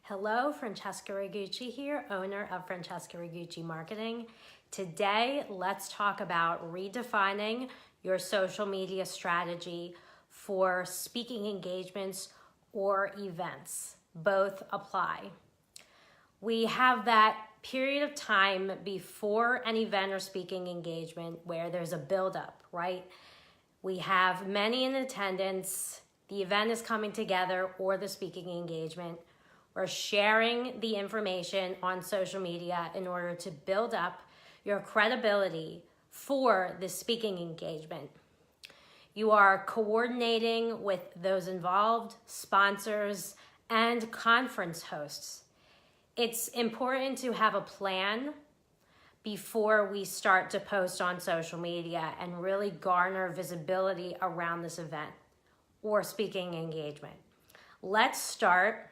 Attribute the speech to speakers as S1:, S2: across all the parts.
S1: Hello, Francesca Ragucci here, owner of Francesca Ragucci Marketing. Today, let's talk about redefining your social media strategy for speaking engagements or events. Both apply. We have that period of time before an event or speaking engagement where there's a buildup, right? We have many in attendance, the event is coming together or the speaking engagement. We're sharing the information on social media in order to build up your credibility for the speaking engagement. You are coordinating with those involved, sponsors, and conference hosts. It's important to have a plan before we start to post on social media and really garner visibility around this event or speaking engagement. Let's start.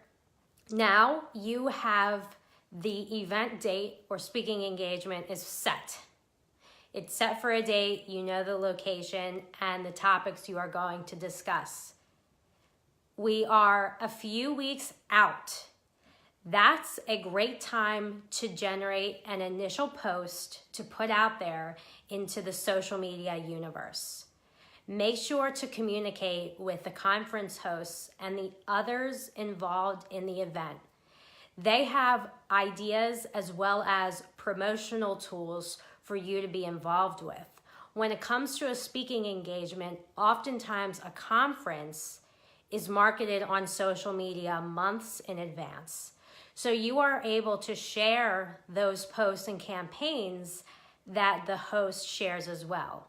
S1: Now you have the event date or speaking engagement is set. It's set for a date, you know the location and the topics you are going to discuss. We are a few weeks out. That's a great time to generate an initial post to put out there into the social media universe. Make sure to communicate with the conference hosts and the others involved in the event. They have ideas as well as promotional tools for you to be involved with. When it comes to a speaking engagement, oftentimes a conference is marketed on social media months in advance. So you are able to share those posts and campaigns that the host shares as well.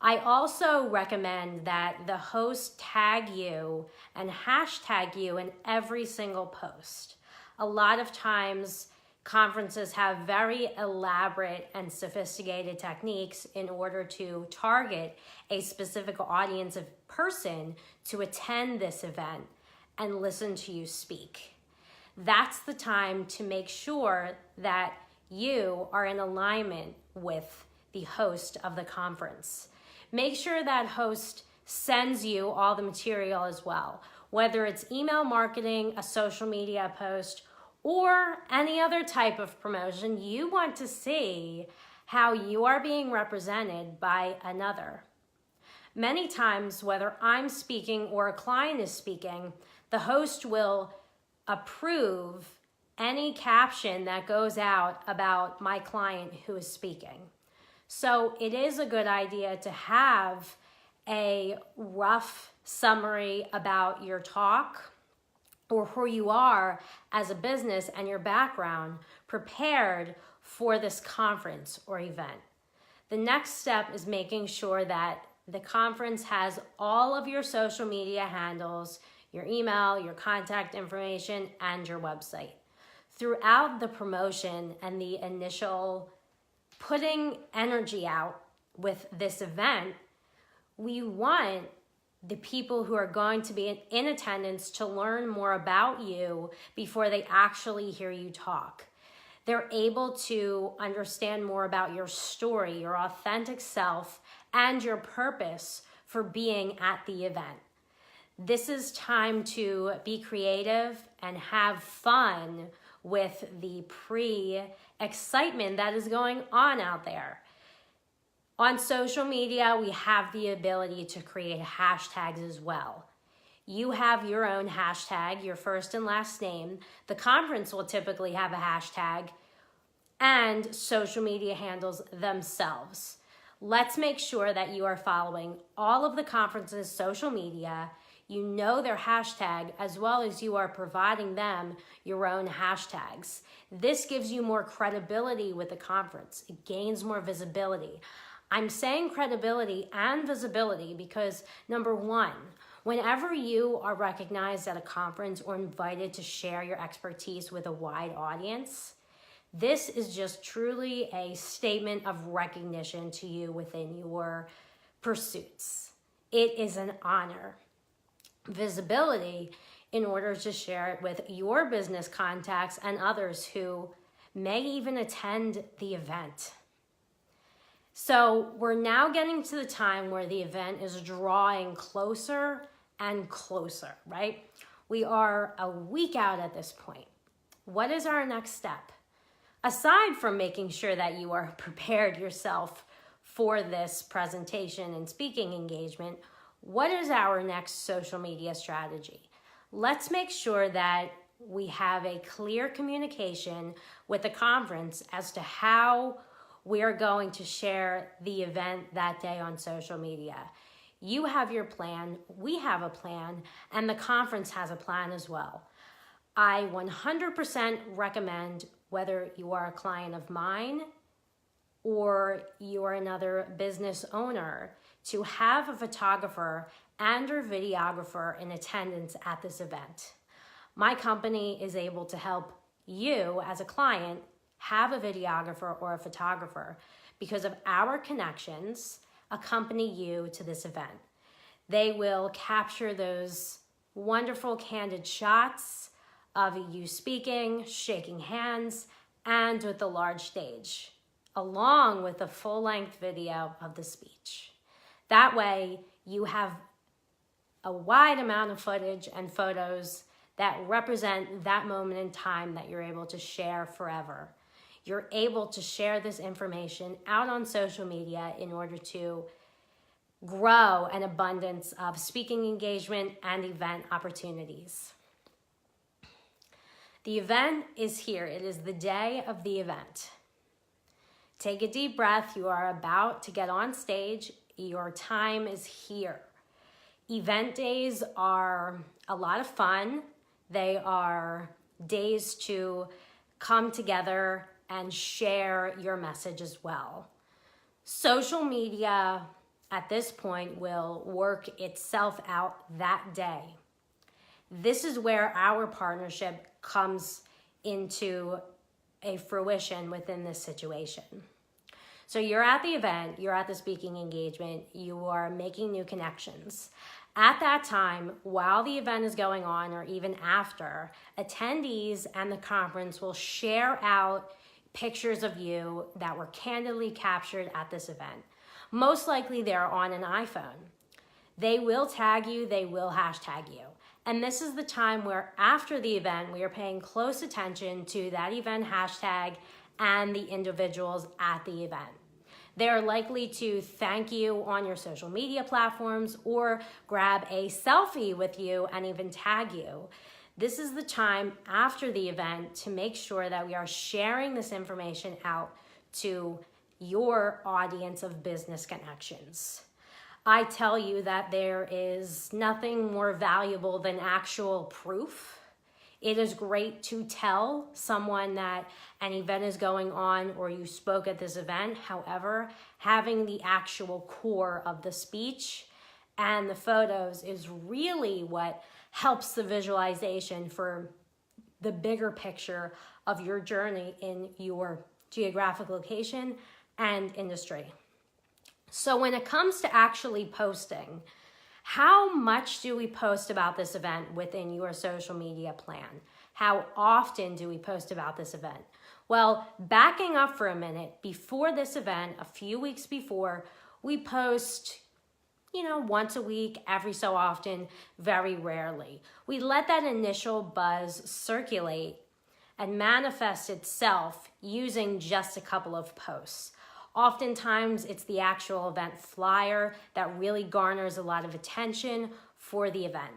S1: I also recommend that the host tag you and hashtag you in every single post. A lot of times, conferences have very elaborate and sophisticated techniques in order to target a specific audience of person to attend this event and listen to you speak. That's the time to make sure that you are in alignment with the host of the conference. Make sure that host sends you all the material as well, whether it's email marketing, a social media post, or any other type of promotion. You want to see how you are being represented by another. Many times, whether I'm speaking or a client is speaking, the host will approve any caption that goes out about my client who is speaking. So it is a good idea to have a rough summary about your talk or who you are as a business and your background prepared for this conference or event. The next step is making sure that the conference has all of your social media handles, your email, your contact information, and your website. Throughout the promotion and the initial putting energy out with this event, we want the people who are going to be in attendance to learn more about you before they actually hear you talk. They're able to understand more about your story, your authentic self, and your purpose for being at the event. This is time to be creative and have fun with the pre-excitement that is going on out there. On social media, we have the ability to create hashtags as well. You have your own hashtag, your first and last name. The conference will typically have a hashtag and social media handles themselves. Let's make sure that you are following all of the conference's social media. You know their hashtag as well as you are providing them your own hashtags. This gives you more credibility with the conference. It gains more visibility. I'm saying credibility and visibility because number one, whenever you are recognized at a conference or invited to share your expertise with a wide audience, this is just truly a statement of recognition to you within your pursuits. It is an honor. Visibility in order to share it with your business contacts and others who may even attend the event. So we're now getting to the time where the event is drawing closer and closer, right? We are a week out at this point. What is our next step? Aside from making sure that you are prepared yourself for this presentation and speaking engagement, what is our next social media strategy? Let's make sure that we have a clear communication with the conference as to how we are going to share the event that day on social media. You have your plan, we have a plan, and the conference has a plan as well. I 100% recommend, whether you are a client of mine or you are another business owner, to have a photographer and or videographer in attendance at this event. My company is able to help you as a client have a videographer or a photographer because of our connections accompany you to this event. They will capture those wonderful candid shots of you speaking, shaking hands, and with the large stage, along with a full-length video of the speech. That way, you have a wide amount of footage and photos that represent that moment in time that you're able to share forever. You're able to share this information out on social media in order to grow an abundance of speaking engagement and event opportunities. The event is here. It is the day of the event. Take a deep breath. You are about to get on stage. Your time is here. Event days are a lot of fun. They are days to come together and share your message as well. Social media at this point will work itself out that day. This is where our partnership comes into a fruition within this situation. So you're at the event, you're at the speaking engagement, you are making new connections. At that time, while the event is going on or even after, attendees and the conference will share out pictures of you that were candidly captured at this event. Most likely they're on an iPhone. They will tag you, they will hashtag you. And this is the time where after the event, we are paying close attention to that event hashtag and the individuals at the event. They are likely to thank you on your social media platforms or grab a selfie with you and even tag you. This is the time after the event to make sure that we are sharing this information out to your audience of business connections. I tell you that there is nothing more valuable than actual proof. It is great to tell someone that an event is going on or you spoke at this event. However, having the actual core of the speech and the photos is really what helps the visualization for the bigger picture of your journey in your geographic location and industry. So when it comes to actually posting, how much do we post about this event within your social media plan? How often do we post about this event? Well, backing up for a minute, before this event, a few weeks before, we post, once a week, every so often, very rarely. We let that initial buzz circulate and manifest itself using just a couple of posts. Oftentimes, it's the actual event flyer that really garners a lot of attention for the event.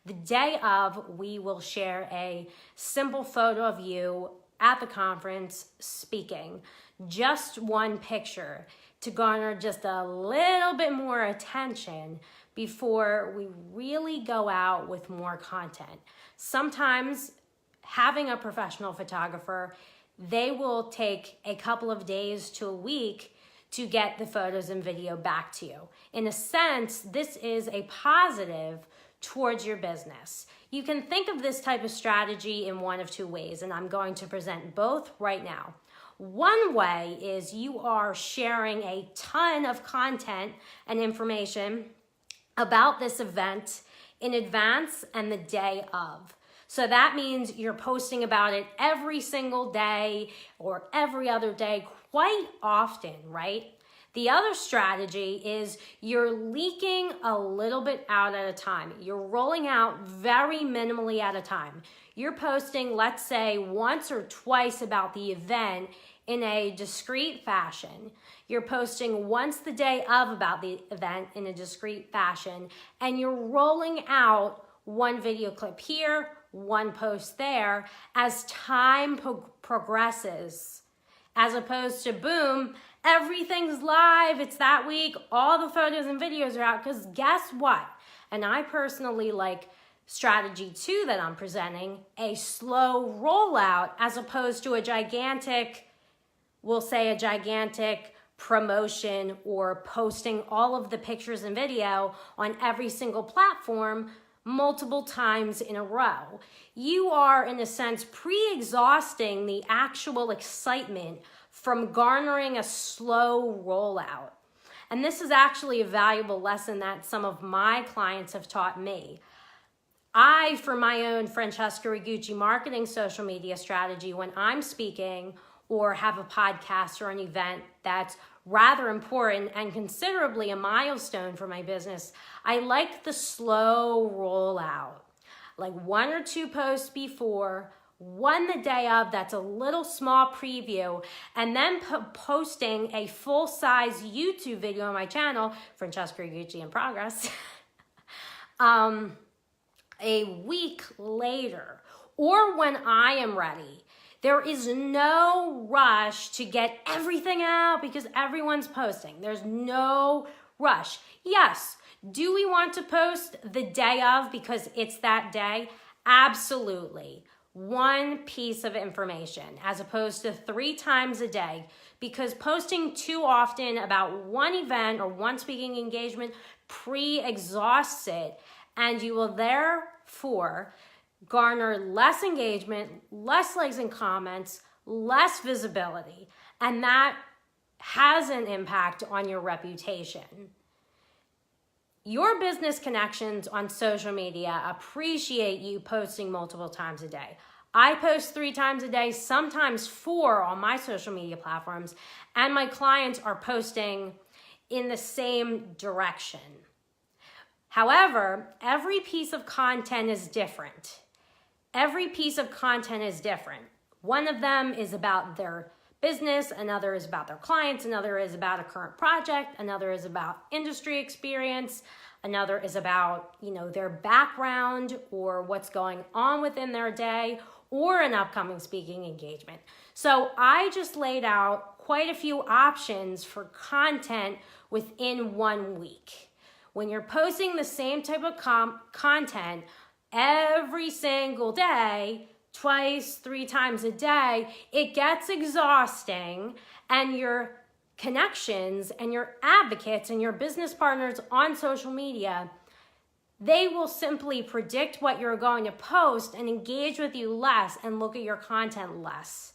S1: The day of, we will share a simple photo of you at the conference speaking. Just one picture to garner just a little bit more attention before we really go out with more content. Sometimes having a professional photographer, they will take a couple of days to a week to get the photos and video back to you. In a sense, this is a positive towards your business. You can think of this type of strategy in one of two ways, and I'm going to present both right now. One way is you are sharing a ton of content and information about this event in advance and the day of. So that means you're posting about it every single day or every other day, quite often, right? The other strategy is you're leaking a little bit out at a time. You're rolling out very minimally at a time. You're posting, let's say, once or twice about the event in a discrete fashion. You're posting once the day of about the event in a discrete fashion, and you're rolling out one video clip here, one post there as time progresses, as opposed to boom, everything's live, it's that week, all the photos and videos are out, because guess what? And I personally like strategy 2 that I'm presenting, a slow rollout as opposed to a gigantic, we'll say a gigantic promotion or posting all of the pictures and video on every single platform multiple times in a row. You are, in a sense, pre-exhausting the actual excitement from garnering a slow rollout. And this is actually a valuable lesson that some of my clients have taught me. I, for my own Francesca Ragucci marketing social media strategy, when I'm speaking or have a podcast or an event that's rather important and considerably a milestone for my business, I like the slow rollout. Like 1 or 2 posts before, one the day of, that's a little small preview, and then posting a full-size YouTube video on my channel, Francesca Ragucci in progress, a week later, or when I am ready. There is no rush to get everything out because everyone's posting. There's no rush. Yes, do we want to post the day of because it's that day? Absolutely. One piece of information as opposed to 3 times a day, because posting too often about one event or one speaking engagement pre-exhausts it, and you will therefore garner less engagement, less likes and comments, less visibility, and that has an impact on your reputation. Your business connections on social media appreciate you posting multiple times a day. I post 3 times a day, sometimes 4 on my social media platforms, and my clients are posting in the same direction. However, every piece of content is different. Every piece of content is different. One of them is about their business, another is about their clients, another is about a current project, another is about industry experience, another is about, their background or what's going on within their day or an upcoming speaking engagement. So I just laid out quite a few options for content within 1 week. When you're posting the same type of content every single day, twice, 3 times a day, it gets exhausting, and your connections and your advocates and your business partners on social media, they will simply predict what you're going to post and engage with you less and look at your content less.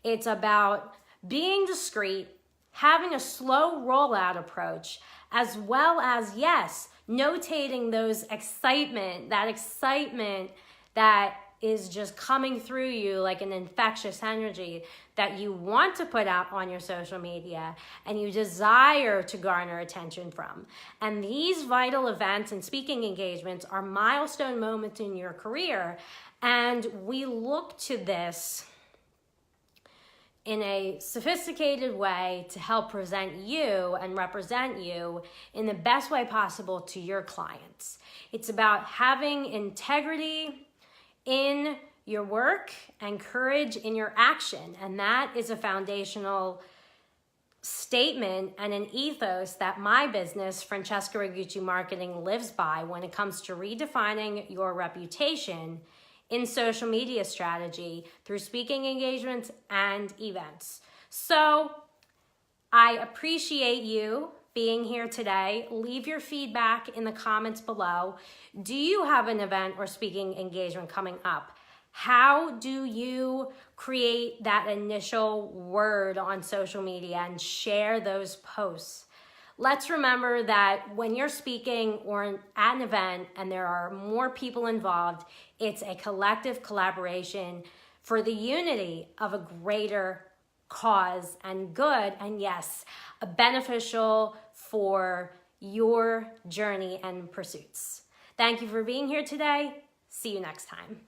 S1: It's about being discreet, having a slow rollout approach, as well as, yes, notating that excitement that is just coming through you like an infectious energy that you want to put out on your social media and you desire to garner attention from. And these vital events and speaking engagements are milestone moments in your career, and we look to this in a sophisticated way to help present you and represent you in the best way possible to your clients. It's about having integrity in your work and courage in your action. And that is a foundational statement and an ethos that my business, Francesca Ragucci Marketing, lives by when it comes to redefining your reputation in social media strategy through speaking engagements and events. So I appreciate you being here today. Leave your feedback in the comments below. Do you have an event or speaking engagement coming up? How do you create that initial word on social media and share those posts? Let's remember that when you're speaking or at an event and there are more people involved, it's a collective collaboration for the unity of a greater cause and good, and yes, beneficial for your journey and pursuits. Thank you for being here today. See you next time.